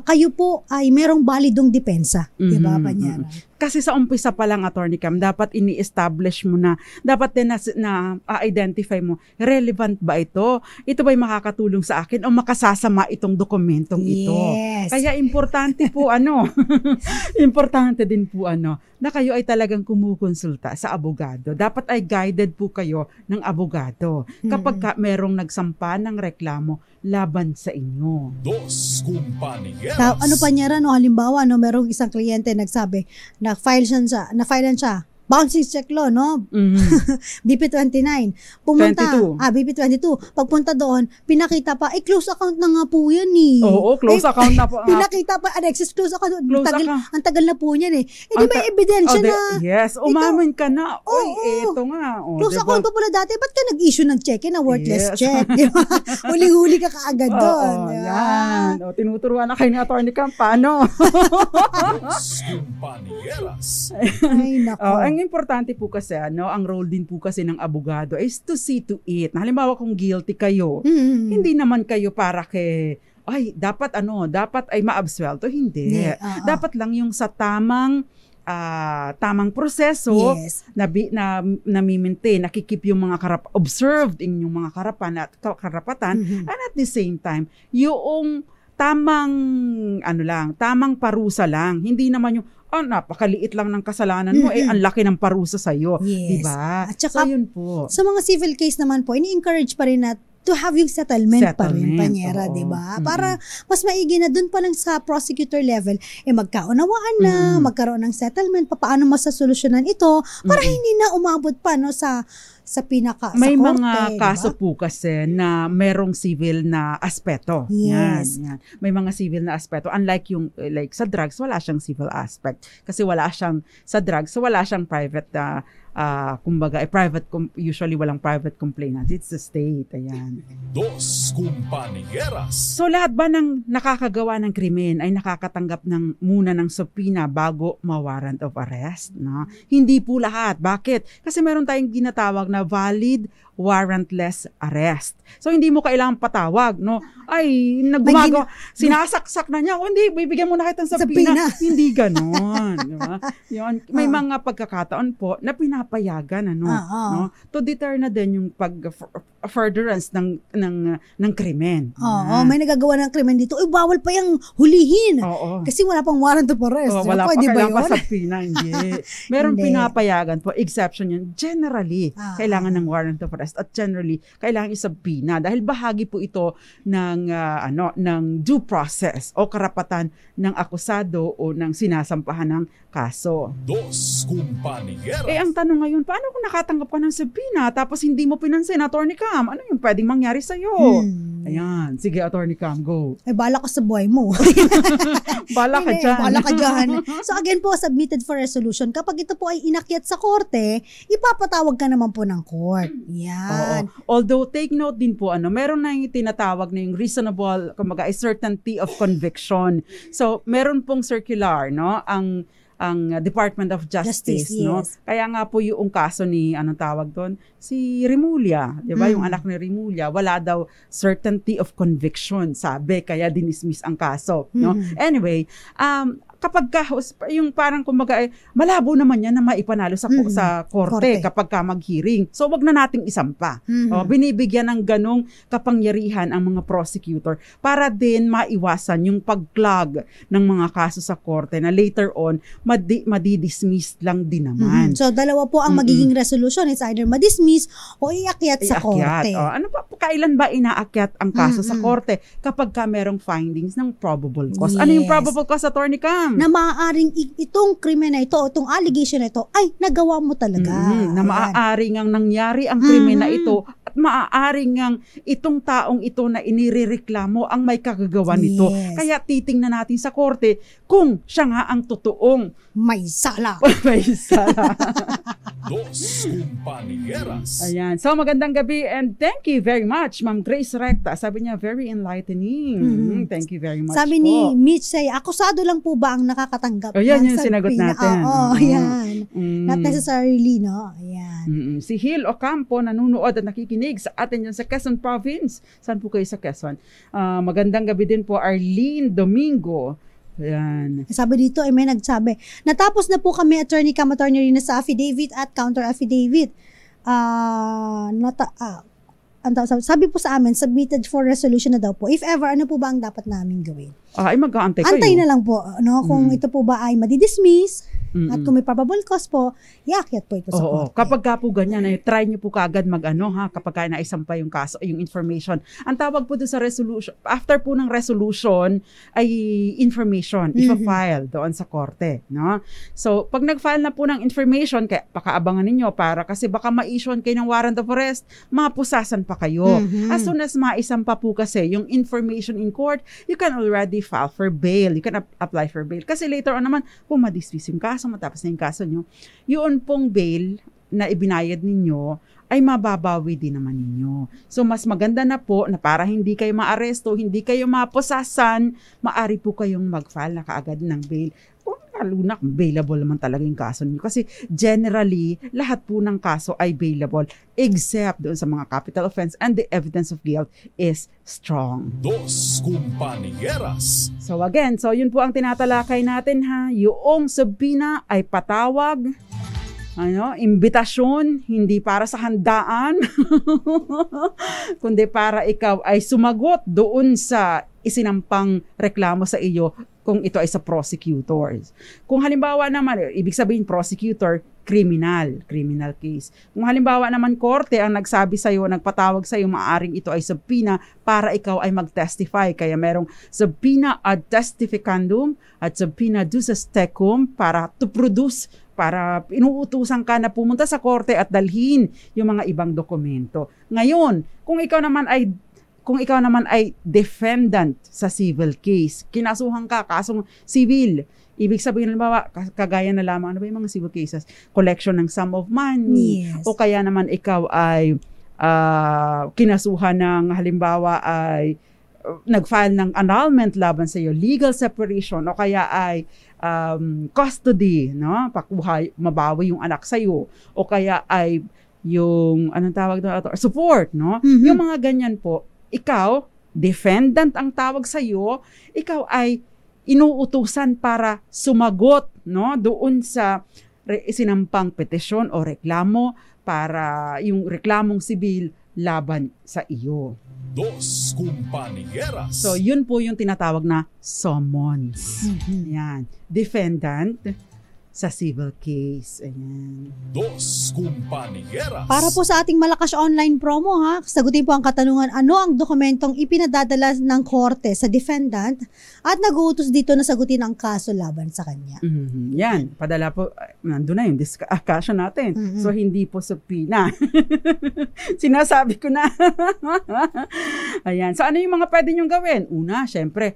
C: kayo po ay merong balidong depensa. Diba, Panyera?
B: Kasi sa umpisa pa lang, Attorney Cam, dapat ini-establish mo na, dapat din na identify mo, relevant ba ito? Ito ba'y makakatulong sa akin o makasasama itong dokumentong ito?
C: Yes.
B: Kaya importante po importante din po na kayo ay talagang kumukonsulta sa abogado. Dapat ay guided po kayo ng abogado kapag merong nagsampa ng reklamo laban sa inyo.
A: Dos Compañeras.
C: Panyera, no, halimbawa, no, merong isang kliyente nagsabi, na-filean siya, bouncing check law, no? BP29. Pumunta,
B: 22.
C: BP22. Pagpunta doon, pinakita pa, close account na nga po yan eh.
B: Oo, close account na po.
C: Pinakita pa, annexes close account.
B: Close account.
C: Ang tagal na po niyan eh. Di may ebidensya na.
B: Yes, umamin ka na. Oy,
C: Oo.
B: eto nga.
C: Close
B: diba?
C: account pa pala dati, ba't ka nag-issue ng check na worthless
B: Yes.
C: check? Di ba? Huli-huli ka kaagad doon.
B: Oo,
C: Di ba?
B: yan. O, tinuturuan na kayo ni Attorney Cam, paano?
A: Dos Compañeras.
C: Ay, nako.
B: Ang importante po kasi, ang role din po kasi ng abogado is to see to it. Halimbawa kung guilty kayo, hindi naman kayo para dapat ay ma-absuelto. Hindi. Dapat lang yung sa tamang proseso
C: Yes.
B: na mi-maintain, nakikip yung mga observed yung mga karapatan and at the same time, yung tamang parusa lang. Hindi naman yung napakaliit lang ng kasalanan mo, ang laki ng parusa sa'yo.
C: Yes.
B: Diba?
C: At saka,
B: so, yun po.
C: sa mga civil case naman po, ini-encourage pa rin na to have yung settlement pa rin, Panyera,
B: oo.
C: di ba? Para mas maigi na dun pa lang sa prosecutor level, magkaunawaan na, magkaroon ng settlement, paano masasolusyonan ito, para hindi na umabot pa sa
B: May
C: sa korte,
B: mga
C: diba?
B: kaso po kasi na merong civil na aspeto.
C: Yes.
B: Yan. May mga civil na aspeto. Unlike yung like sa drugs, wala siyang civil aspect. Kasi sa drugs, so wala siyang private usually walang private complainant. It's the state. Ayan.
A: Dos Compañeras.
B: So lahat ba ng nakakagawa ng krimen ay nakakatanggap muna ng subpoena bago ma-warrant of arrest? No? Hindi po lahat. Bakit? Kasi meron tayong ginatawag na valid warrantless arrest. So hindi mo kailangang patawag, no? Ay, nagumagawa, sinasaksak na niya. O hindi, bibigyan mo na kitang sabina. Hindi ganon, di ba? Yun, may mga pagkakataon po na pinapayagan, ano, no? To deter na din yung furtherance ng krimen.
C: May nagagawa ng krimen dito. Bawal pa yung hulihin. Kasi wala pang warrant of arrest.
B: Wala pa,
C: pwede ba
B: kailangan pa sabina. Hindi. Meron pinapayagan po. Exception yun. Generally, kailangan ng warrant of arrest at generally, kailangan isabina dahil bahagi po ito ng due process o karapatan ng akusado o ng sinasampahan ng kaso.
A: Dos Compañeras.
B: Ang tanong ngayon, paano kung nakatanggap ka ng sabina tapos hindi mo pinansin, Attorney Cam? Ano yung pwedeng mangyari sa'yo? Ayan. Sige, Attorney Cam, go.
C: Bala ka sa buhay mo.
B: Bala ka dyan.
C: Bala ka dyan. So again po, submitted for resolution. Kapag ito po ay inakyat sa korte, ipapatawag ka naman po ng court. Yan.
B: Although, take note din po, meron na yung tinatawag na yung reasonable, kumbaga, certainty of conviction. So, meron pong circular, no? Ang Department of Justice, no?
C: Yes.
B: Kaya nga po yung kaso ni, anong tawag doon? Si Remulla, di ba? Yung anak ni Remulla, wala daw certainty of conviction, sabi, kaya dinismiss ang kaso, no? Anyway, kapag yung parang kumbaga malabo naman yan na maipanalo sa korte kapag ka mag-hearing. So wag na nating isampa. Binibigyan ng ganong kapangyarihan ang mga prosecutor para din maiwasan yung pag-clog ng mga kaso sa korte na later on madidismiss lang din naman.
C: So dalawa po ang magiging resolution. It's either madismiss o iakyat sa korte.
B: Ano pa, kailan ba inaakyat ang kaso sa korte? Kapag ka merong findings ng probable cause. Ano yung probable cause, Attorney Cam?
C: Na maaaring itong krimen na ito, itong allegation na ito, ay nagawa mo talaga.
B: Na maaaring ang nangyari ang krimen na ito at maaaring ang itong taong ito na inirereklamo ang may kagagawa nito. Kaya titingnan natin sa korte kung siya nga ang totoong
C: may sala.
B: May sala.
A: Dos Compañeras.
B: Ayan. So magandang gabi and thank you very much, Ma'am Grace Recta. Sabi niya, very enlightening. Thank you very much
C: Sabi
B: po.
C: ni Mitch say, akusado lang po ba ang nakakatanggap?
B: Yan yung sinagot natin.
C: Yan. Not necessarily, no? Ayan.
B: Si Hil Ocampo nanunood at nakikinig sa atin yan sa Quezon Province. Saan po kayo sa Quezon? Magandang gabi din po, Arlene Domingo. Ayan.
C: Sabi dito, may nagsabi, natapos na po kami, Attorney Cam, Attorney Rina, sa affidavit at counter affidavit. Sabi po sa amin, submitted for resolution na daw po. If ever, ano po ba ang dapat namin gawin?
B: Ay mag-aantay kayo.
C: Antay na lang po, no? Kung ito po ba ay madidismiss, at kung may probable cause po, iakyat po ito sa korte.
B: Kapag ka po ganyan, try nyo po kaagad kapag ka naisampa yung kaso, yung information. Ang tawag po doon sa resolution, after po ng resolution, ay information, ipa-file doon sa korte, no? So, pag nag-file na po ng information, kaya pakaabangan ninyo kasi baka ma-issue kayo ng warrant of arrest, mapusasan pa kayo. As soon as maisampa po kasi yung information in court, you can already file for bail. You can apply for bail. Kasi later on naman, kung ma-dismiss yung kaso, matapos na yung kaso nyo, yun pong bail na ibinayad ninyo ay mababawi din naman ninyo. So, mas maganda na po na para hindi kayo maaresto, hindi kayo mapusasan, maari po kayong mag-file na kaagad ng bail. Lalo na bailable naman talaga yung kaso niyo. Kasi generally, lahat po ng kaso ay bailable except doon sa mga capital offense and the evidence of guilt is strong.
A: Dos Compañeras.
B: So again, yun po ang tinatalakay natin ha. Yung sabina ay patawag, imbitasyon, hindi para sa handaan, kundi para ikaw ay sumagot doon sa isinampang reklamo sa iyo kung ito ay sa prosecutors. Kung halimbawa naman, ibig sabihin prosecutor, criminal case. Kung halimbawa naman korte ang nagsabi sa iyo, nagpatawag sa iyo, maaring ito ay subpoena para ikaw ay mag-testify. Kaya merong subpoena ad testificandum at subpoena duces tecum para to produce, para inuutusan ka na pumunta sa korte at dalhin yung mga ibang dokumento. Ngayon, kung ikaw naman ay defendant sa civil case, kinasuhan ka kasong civil, ibig sabihin halimbawa, kagaya na lamang, ano ba yung mga civil cases? Collection ng sum of money, o kaya naman ikaw ay kinasuhan ng halimbawa ay nag-file ng annulment laban sa iyo, legal separation, o kaya ay custody, no? Mabawi yung anak sa iyo, o kaya ay yung anong tawag doon, support, no?
C: Mhm.
B: Yung mga ganyan po, ikaw, defendant ang tawag sa iyo, ikaw ay inuutusan para sumagot, no, doon sa sinampang petisyon o reklamo para yung reklamong sibil laban sa iyo.
A: Dos Compañeras.
B: So, yun po yung tinatawag na summons.
C: Mhm.
B: Yan. Defendant sa civil case. Ayan.
A: Dos Compañeras.
C: Para po sa ating malakas online promo ha, sagutin po ang katanungan, ano ang dokumentong ipinadadala ng korte sa defendant at nag-uutos dito na sagutin ang kaso laban sa kanya.
B: Mhm. Yan. Padala po, nandun na yung discussion natin.
C: Mhm.
B: So, hindi po subpoena. Sinasabi ko na. Ayan. So, ano yung mga pwede nyong gawin? Una, syempre,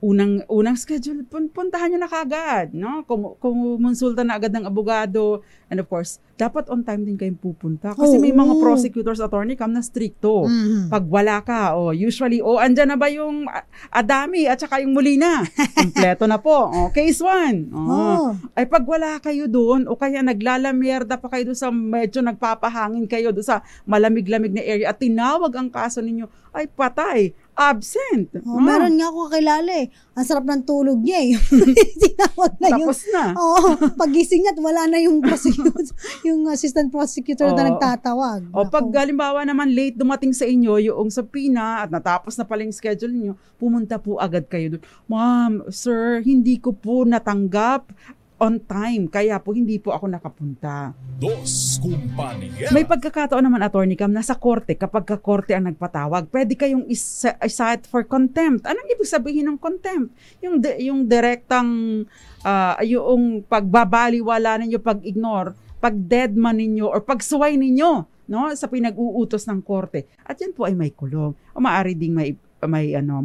B: unang schedule, puntahan nyo na kagad, no? Kumonsulta na agad ng abogado, and of course, dapat on time din kayong pupunta. Kasi may mga
C: Oo.
B: prosecutors attorney na stricto.
C: Mhm.
B: Pag wala ka, usually, andyan na ba yung Adami at saka yung Molina? Kompleto na po. Case 1.
C: Oh.
B: Ay pag wala kayo doon, o kaya naglalamierda pa kayo doon sa medyo nagpapahangin kayo doon sa malamig-lamig na area at tinawag ang kaso ninyo, ay patay, absent.
C: Oh, meron nga ako kakilala eh. Ang sarap ng tulog niya eh. Tinawag na yung...
B: Tapos na.
C: Oo, pagising niya at wala na yung prosecutor, yung assistant prosecutor na
B: Oo.
C: nagtatawag.
B: O pag
C: Naku.
B: halimbawa naman late dumating sa inyo yung subpoena at natapos na pala yung schedule niyo, pumunta po agad kayo doon. Ma'am, sir, hindi ko po natanggap on time, kaya po hindi po ako nakapunta.
A: Dos Compañeras.
B: May pagkakataon naman, Attorney Cam, nasa korte, kapag korte ang nagpatawag, pwede kayong cite for contempt. Anong ibig sabihin ng contempt? Yung direktang, yung pagbabaliwala ninyo, pag-ignore, pag-deadman ninyo, or pagsuway ninyo, no, sa pinag-uutos ng korte. At yan po ay may kulong. O maaari ding may anong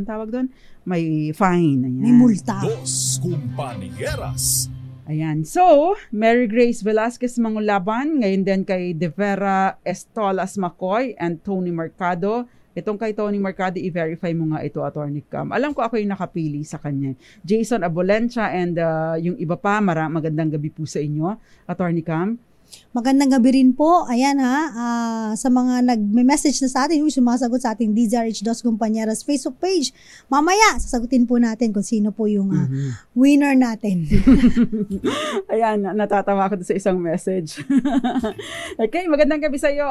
B: tawag doon? May fine. Ayan.
C: May multa.
A: Dos Compañeras.
B: Ayan. So, Mary Grace Velasquez Mangulaban, ngayon din kay De Vera Estolas Macoy and Tony Mercado. Itong kay Tony Mercado, i-verify mo nga ito, Attorney Cam. Alam ko ako yung nakapili sa kanya. Jason Abolencha and yung iba pa, magandang gabi po sa inyo, Attorney Cam.
C: Magandang gabi rin po. Ayan sa mga nag-message na sa atin, yung sumasagot sa ating DZRH Dos Compañeras Facebook page. Mamaya, sasagutin po natin kung sino po yung winner natin.
B: Ayan, natatawa ako sa isang message. Okay, magandang gabi sa iyo,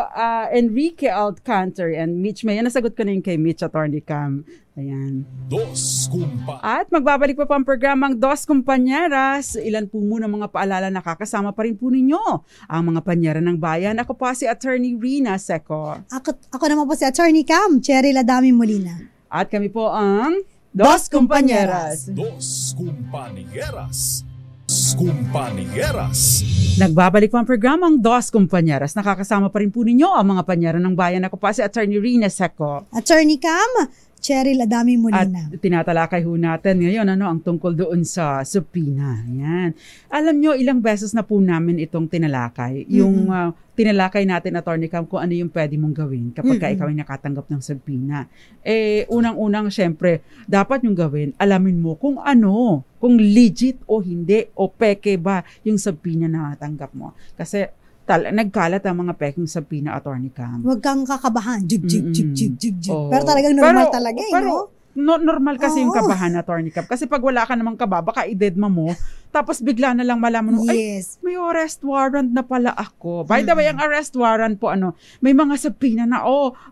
B: Enrique Alcantar and Mitch May. Nasagot ko na yung kay Mitch, Attorney Cam. Ayan.
A: Dos Compañeras.
B: At magbabalik pa ang programang Dos Compañeras. Ilan po muna mga paalala, nakakasama pa rin po ninyo ang mga panyera ng bayan. Ako po si Attorney Rina Seco.
C: Ako naman po si Attorney Cam, Cherry Ladami Molina.
B: At kami po ang Dos Compañeras.
A: Dos Compañeras. Dos Compañeras.
B: Nagbabalik po ang programang Dos Compañeras. Nakakasama pa rin po ninyo ang mga panyera ng bayan. Ako po si Attorney Rina Seco.
C: Attorney Cam, Cherry Ladami Molina.
B: At tinatalakay ho natin ngayon ang tungkol doon sa subpoena. Yan. Alam nyo, ilang beses na po namin itong tinalakay. Yung tinalakay natin, Attorney Cam, kung ano yung pwede mong gawin kapag ikaw ay nakatanggap ng subpoena. Unang-unang, syempre, dapat yung gawin, alamin mo kung ano, kung legit o hindi, o peke ba yung subpoena na natanggap mo. Kasi nagkalat ang mga peking subpoena, Attorney Cam.
C: Huwag kang kakabahan. Jig.
B: Oo.
C: Pero talagang normal talaga no?
B: Normal kasi yung
C: Oo.
B: kabahan, Attorney Cam. Kasi pag wala ka namang kaba, baka i-deadma mo, tapos bigla na lang malaman mo, ay,
C: Yes.
B: may arrest warrant na pala ako. By the way, ang arrest warrant po, may mga subpoena na,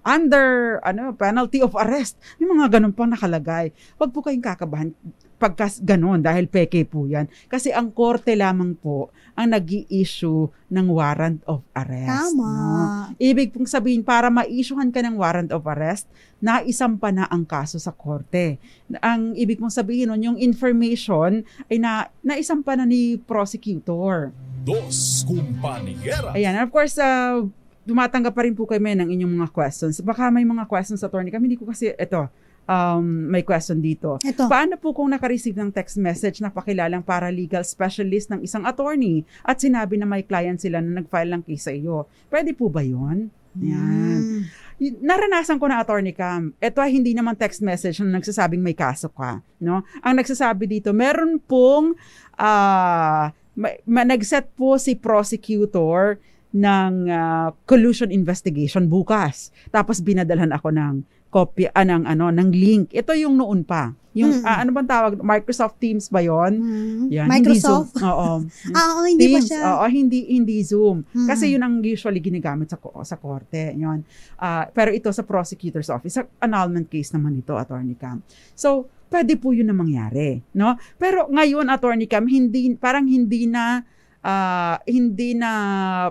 B: under, penalty of arrest. May mga ganun pang nakalagay. Huwag po kayong kakabahan pagka ganun, dahil peke po yan. Kasi ang korte lamang po ang nag-i-issue ng warrant of arrest.
C: Tama.
B: No? Ibig pong sabihin, para ma-issuehan ka ng warrant of arrest, naisampa na ang kaso sa korte. Ang ibig mong sabihin nun, yung information ay naisampa na ni prosecutor.
A: Dos Compañeras.
B: Ayan, and of course, tumatanggap pa rin po kayo ng inyong mga questions. Baka may mga questions, Attorney Cam. Hindi ko kasi, may question dito.
C: Ito.
B: Paano po kung naka-receive ng text message na pakilalang paralegal specialist ng isang attorney at sinabi na may client sila na nag-file ng case sa iyo? Pwede po ba yun? Yan. Naranasan ko na, Attorney Cam. Ito ay hindi naman text message na nagsasabing may kaso ka. No? Ang nagsasabi dito, meron pong nag-set po si prosecutor collusion investigation bukas. Tapos binadalhan ako ng copy ng link. Ito yung noon pa. Yung ano bang tawag? Microsoft Teams ba 'yon? Yan,
C: Microsoft?
B: Hindi Zoom. Oo.
C: Hindi
B: Teams,
C: pa siya.
B: Oo, hindi Zoom. Kasi yun ang usually ginagamit sa korte. Yun. Pero ito sa prosecutor's office, sa annulment case naman ito, Attorney Cam. So, pwede po yun na mangyari, no? Pero ngayon, Attorney Cam, hindi na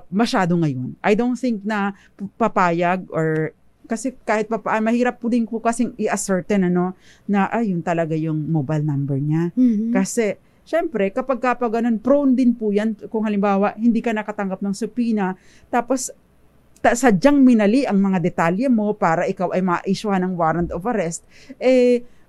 B: masyado ngayon. I don't think na papayag or kasi kahit mahirap po din po kasing i-ascertain na yun talaga yung mobile number niya. Kasi syempre kapag ganun, prone din po yan kung halimbawa hindi ka nakatanggap ng subpoena tapos sadyang minali ang mga detalye mo para ikaw ay ma-issuehan ng warrant of arrest,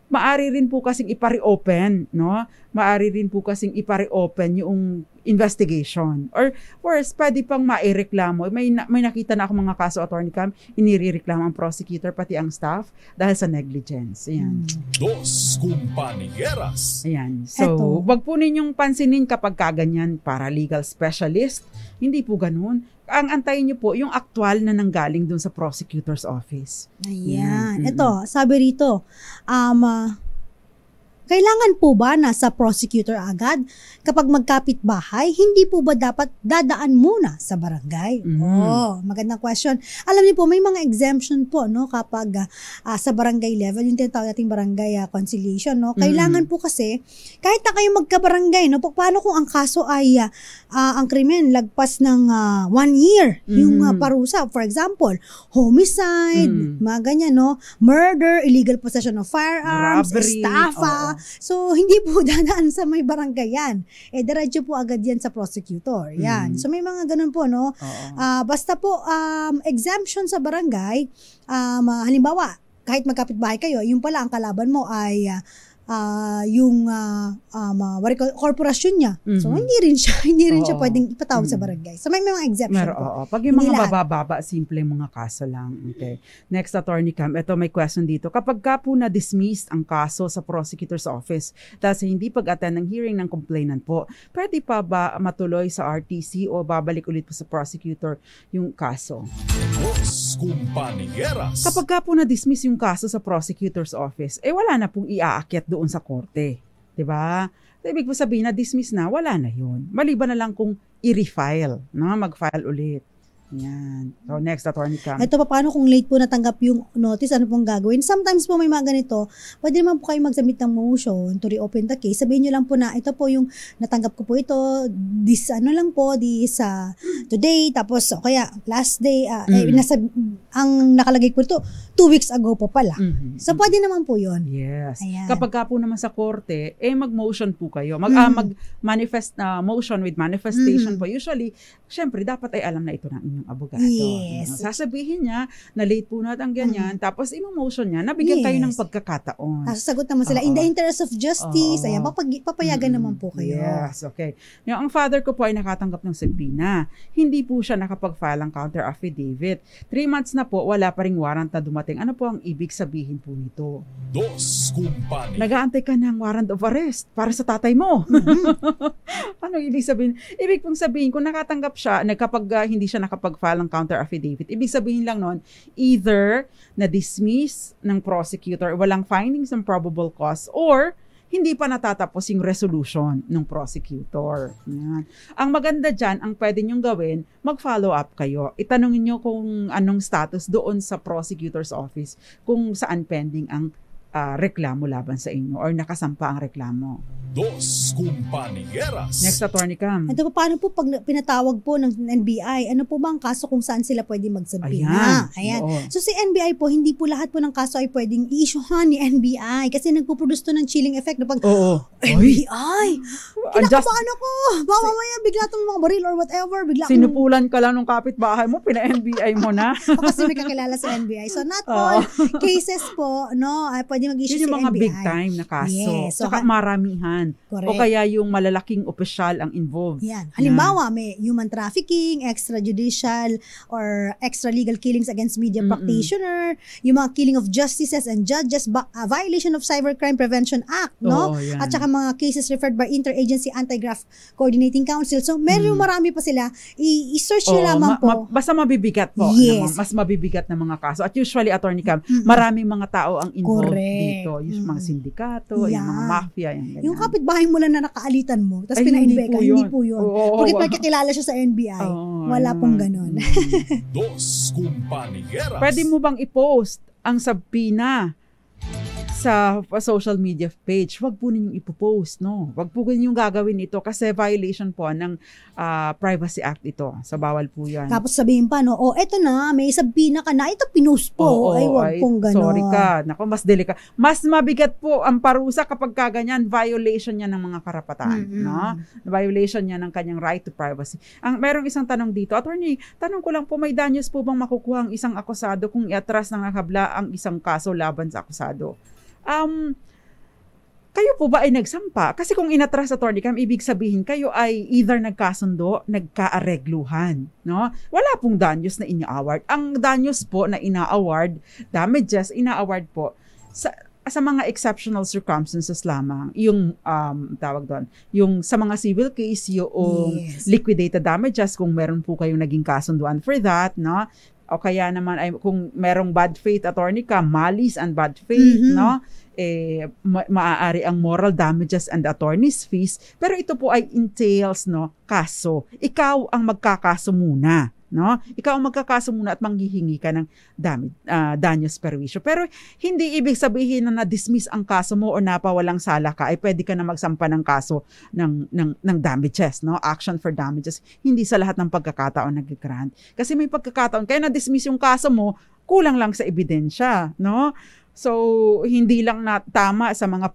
B: maari rin po kasing ipare-open, no? Maari rin po kasing ipare-open yung investigation. Or worse, pwede pang maireklamo. May nakita na ako mga kaso, Attorney Cam, inireklamo ang prosecutor pati ang staff dahil sa negligence. Ayan.
A: Dos Compañeras.
B: Ayan. So, wag po ninyong pansinin kapag kaganyan para legal specialist. Hindi po ganun. Ang antayin niyo po yung aktual na nanggaling dun sa prosecutor's office.
C: Ayan. Ito, sabi rito, kailangan po ba nasa prosecutor agad? Kapag magkapit-bahay, hindi po ba dapat dadaan muna sa barangay? Magandang question. Alam niyo po, may mga exemption po, no, kapag sa barangay level, yung tinatawag nating barangay conciliation, no? Kailangan po kasi, kahit na kayo magkabarangay, no, paano kung ang kaso ay ang krimen lagpas ng 1 year, yung parusa, for example, homicide, mga ganyan, no, murder, illegal possession of firearms,
B: robbery,
C: estafa. So, hindi po dadaan sa may barangay yan. Diretso po agad yan sa prosecutor. Yan. So, may mga ganun po, no? Basta po, exemption sa barangay, halimbawa, kahit magkapit-bahay kayo, yung pala ang kalaban mo ay yung korporasyon niya. So, hindi rin siya pwedeng ipatawag sa barangay. So, may mga exemption po.
B: Pag yung mga bababa, simple mga kaso lang. Okay. Next, Attorney Cam, ito may question dito. Kapag ka po na-dismissed ang kaso sa prosecutor's office dahil sa hindi pag-attend ng hearing ng complainant po, pwede pa ba matuloy sa RTC o babalik ulit po sa prosecutor yung kaso?
A: Dos Compañeras.
B: Kapag ka po na-dismiss yung kaso sa prosecutor's office, wala na pong iaakyat doon sa korte. Diba? Ibig po sabihin na dismiss na, wala na yun. Maliban na lang kung i-refile, no? Mag-file ulit. Yan. So, next, Attorney Cam.
C: Ito pa, paano kung late po natanggap yung notice, ano pong gagawin? Sometimes po may mga ganito, pwede naman po kayo mag-submit ng motion to reopen the case. Sabihin nyo lang po na, ito po yung natanggap ko po ito, today, tapos, kaya last day, ang nakalagay po ito, 2 weeks ago po pala. So, pwede naman po yun.
B: Yes.
C: Ayan.
B: Kapag ka po naman sa korte, mag-motion po kayo. Mag-manifest na motion with manifestation po. Usually, syempre, dapat ay alam na ito ng inyong abogado.
C: Yes.
B: Sasabihin niya na late po na ang ganyan, tapos i-motion niya, nabigyan kayo ng pagkakataon.
C: Sasagot naman sila, in the interest of justice, ayan, papayagan naman po kayo.
B: Yes, okay. Yung, ang father ko po ay nakatanggap ng subpoena. Hindi po siya nakapag-file ng counter affidavit. 3 months na po, wala pa ring warrant na dumating. Ano po ang ibig sabihin po nito?
A: Dos Compañeras.
B: Nag-aantay ka ng warrant of arrest para sa tatay mo. Ano ibig sabihin? Ibig pong sabihin, kung nakatanggap siya, kapag hindi siya nakapag-file ng counter affidavit, ibig sabihin lang nun, either na-dismiss ng prosecutor, walang findings ng probable cause, or hindi pa natatapos yung resolution ng prosecutor. Yan. Ang maganda dyan, ang pwede nyong gawin, mag-follow up kayo. Itanongin nyo kung anong status doon sa prosecutor's office, kung saan pending ang reklamo laban sa inyo or nakasampa ang reklamo.
A: Dos Compañeras.
B: Next, Attorney Cam.
C: Ito pa, paano po pag pinatawag po ng NBI? Ano po ba ang kaso kung saan sila pwede magsubpoena? Ayan.
B: Oo.
C: So si NBI po, hindi po lahat po ng kaso ay pwedeng i-issuehan ni NBI kasi nagpo-produce to ng chilling effect na pag, NBI! Kinakabahan ako! Baka mamaya bigla itong mga baril or whatever.
B: Sinupulan ka lang ng kapitbahay mo, pina-NBI mo na.
C: Kasi may kakilala sa NBI. So not all cases po, no, ay pwede pwede mag-issue
B: Yun yung
C: si
B: mga
C: NBI.
B: big time na kaso.
C: Yes. So,
B: Tsaka maramihan.
C: correct.
B: O kaya yung malalaking opisyal ang involved.
C: Yan. Halimbawa, may human trafficking, extrajudicial or extra-legal killings against media practitioner, yung mga killing of justices and judges, violation of Cybercrime Prevention Act, no?
B: Oo, yan.
C: At saka mga cases referred by Interagency Anti-Graft Coordinating Council. So, medyo marami pa sila. I-search nyo lamang po.
B: Basta mabibigat po.
C: Yes.
B: Mas mabibigat na mga kaso. At usually, Attorney Cam, maraming mga tao ang involved
C: Correct.
B: dito. Yung mga sindikato, yung mga mafia, yung ganyan.
C: Yung kapitbahay mo lang na nakaalitan mo, tapos
B: Ay,
C: pina-invite ka, hindi po yun.
B: Oo,
C: Porque pagkakilala siya sa NBI, wala pong ganon.
A: Dos Compañeras.
B: Pwede mo bang i-post ang subpoena sa social media page? Wag po ninyong ipopost, no? Wag po ninyong gagawin ito kasi violation po ng Privacy Act ito. So, bawal po yan.
C: Tapos sabihin pa, no, eto na, may sabina ka na, ito pinost po.
B: Oo,
C: wag pong ganon.
B: Sorry ka. Naku, mas delika. Mas mabigat po ang parusa kapag kaganyan, violation niya ng mga karapatan. No? Violation niya ng kanyang right to privacy. Merong isang tanong dito. Attorney, tanong ko lang po, may danyos po bang makukuha ang isang akusado kung iatras ng habla ang isang kaso laban sa akusado? Kayo po ba ay nagsampa? Kasi kung inatras, Attorney Cam, ibig sabihin kayo ay either nagkasundo, nagkaaregluhan, no? Wala pong danyos na ina-award. Ang danyos po na ina-award, damages, ina-award po sa mga exceptional circumstances lamang. Yung tawag doon, yung sa mga civil case, yung liquidated damages kung meron po kayong naging kasunduan for that, no? O kaya naman ay kung merong bad faith, Attorney Cam, malice and bad faith, no? Maaari ang moral damages and attorney's fees, pero ito po ay entails, no, kaso. Ikaw ang magkakaso muna, no? Ikaw ang magkakaso muna at manghihingi ka ng danyos perwisyo. Pero hindi ibig sabihin na na-dismiss ang kaso mo o napawalang sala ka ay pwede ka na magsampa ng kaso ng damages, no? Action for damages. Hindi sa lahat ng pagkakataon nag-grant. Kasi may pagkakataon kaya na-dismiss yung kaso mo, kulang lang sa ebidensya, no? So, hindi lang na tama sa mga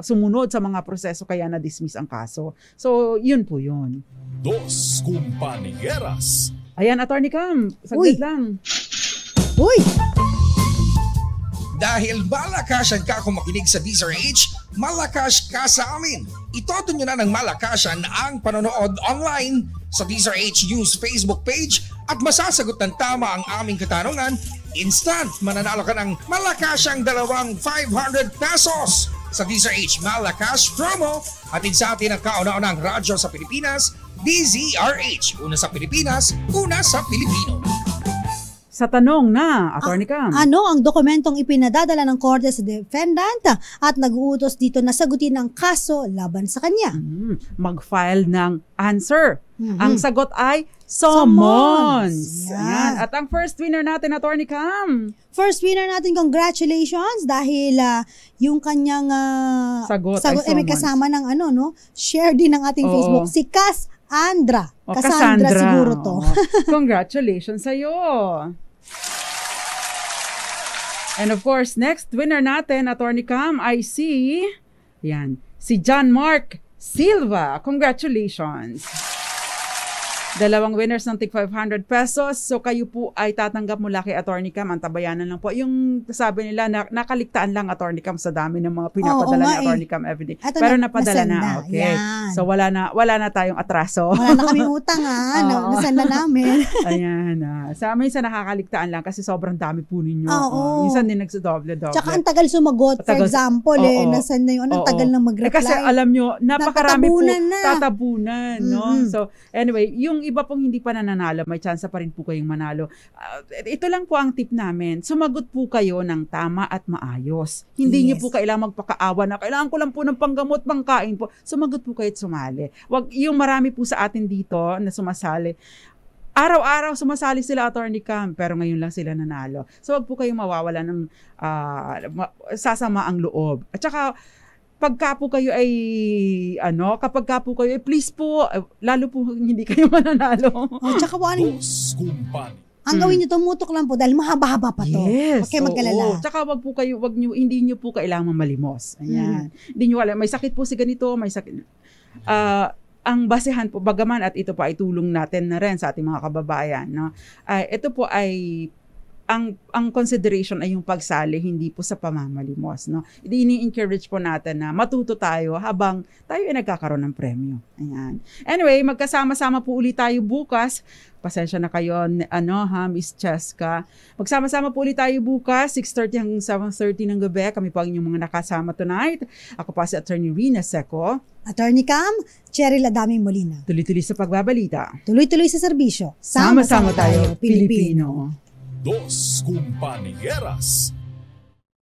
B: sumunod sa mga proseso kaya na-dismiss ang kaso. So, yun po yun.
A: Dos Compañeras.
B: Ayan, Attorney Cam, saglit lang.
C: Uy!
D: Dahil malakasan ka kung makinig sa DZRH, malakas ka sa amin. Itodo nyo na ng malakasan ang panonood online sa DZRH News Facebook page at masasagot ng tama ang aming katanungan. Instant, mananalo ka ng malakasang 500 pesos sa DZRH Malakas promo. Hatid sa atin ang kauna-unang radyo sa Pilipinas, DZRH. Una sa Pilipinas, una sa Pilipino.
B: Sa tanong na, Attorney Cam.
C: Ano ang dokumentong ipinadadala ng korte sa defendant at nag-uutos dito na sagutin ang kaso laban sa kanya?
B: Mag-file ng answer. Ang sagot ay summons. Yan. At ang first winner natin, Attorney Cam.
C: First winner natin, congratulations dahil yung kanyang
B: sagot
C: ay may kasama ng share din ng ating Facebook, si Cassandra.
B: Cassandra
C: siguro to.
B: Congratulations sa'yo. And of course, next winner natin, Attorney Cam, I see, si John Mark Silva. Congratulations. Dalawang winners ng tig 500 pesos. So kayo po ay tatanggap mula kay Attorney Cam. Antabayanan lang po. Yung sabi nila, nakaligtaan lang Attorney Cam sa dami ng mga pinapadala ni Attorney Cam everyday. Pero napadala na. Okay. Yan. So wala na tayong atraso.
C: Wala na kami utang nasanda namin.
B: Ayan. Sa amin sa nakakaligtaan lang kasi sobrang dami po ninyo. Minsan din nagsudoble-doble.
C: Tsaka ang tagal sumagot. For example, nasanda yung tagal na mag-reply.
B: Kasi alam nyo, napakarami po tatabunan. No? So anyway, yung iba pong hindi pa nananalo, may chance pa rin po kayong manalo. Ito lang po ang tip namin. Sumagot po kayo ng tama at maayos. Hindi niyo po kailangang magpakaawa na kailangan ko lang po ng panggamot, pangkain po. Sumagot po kayo at sumali. Wag yung marami po sa atin dito na sumasali. Araw-araw sumasali sila, Attorney Cam, pero ngayon lang sila nanalo. So wag po kayong mawawala ng sasama ang loob. At saka kapag ka po kayo please po, lalo po hindi kayo mananalo.
C: Tsaka po ang gawin niyo, tumutok lang po dahil mahaba-haba pa to.
B: Yes.
C: Okay, mag-alala.
B: Tsaka hindi niyo po kailangan malimos. Ayan. Hindi niyo alam, may sakit po si ganito, may sakit. Ang basehan po, bagaman at ito po ay tulong natin na rin sa ating mga kababayan, no? Ito po ay ang consideration ay yung pagsali, hindi po sa pamamalimos, no? Ini-encourage po natin na matuto tayo habang tayo ay nagkakaroon ng premyo. Ayan. Anyway, magkasama-sama po ulit tayo bukas. Pasensya na kayo, Miss Cheska. Magsama-sama po ulit tayo bukas, 6:30 hanggang 7:30 ng gabi. Kami po ang inyong mga nakasama tonight. Ako pa si Attorney Rina Seco.
C: Attorney Cam, Cheryl Adaming Molina.
B: Tuloy-tuloy sa pagbabalita.
C: Tuloy-tuloy sa serbisyo.
B: Sama-sama tayo, Pilipino.
A: Dos Compañeras.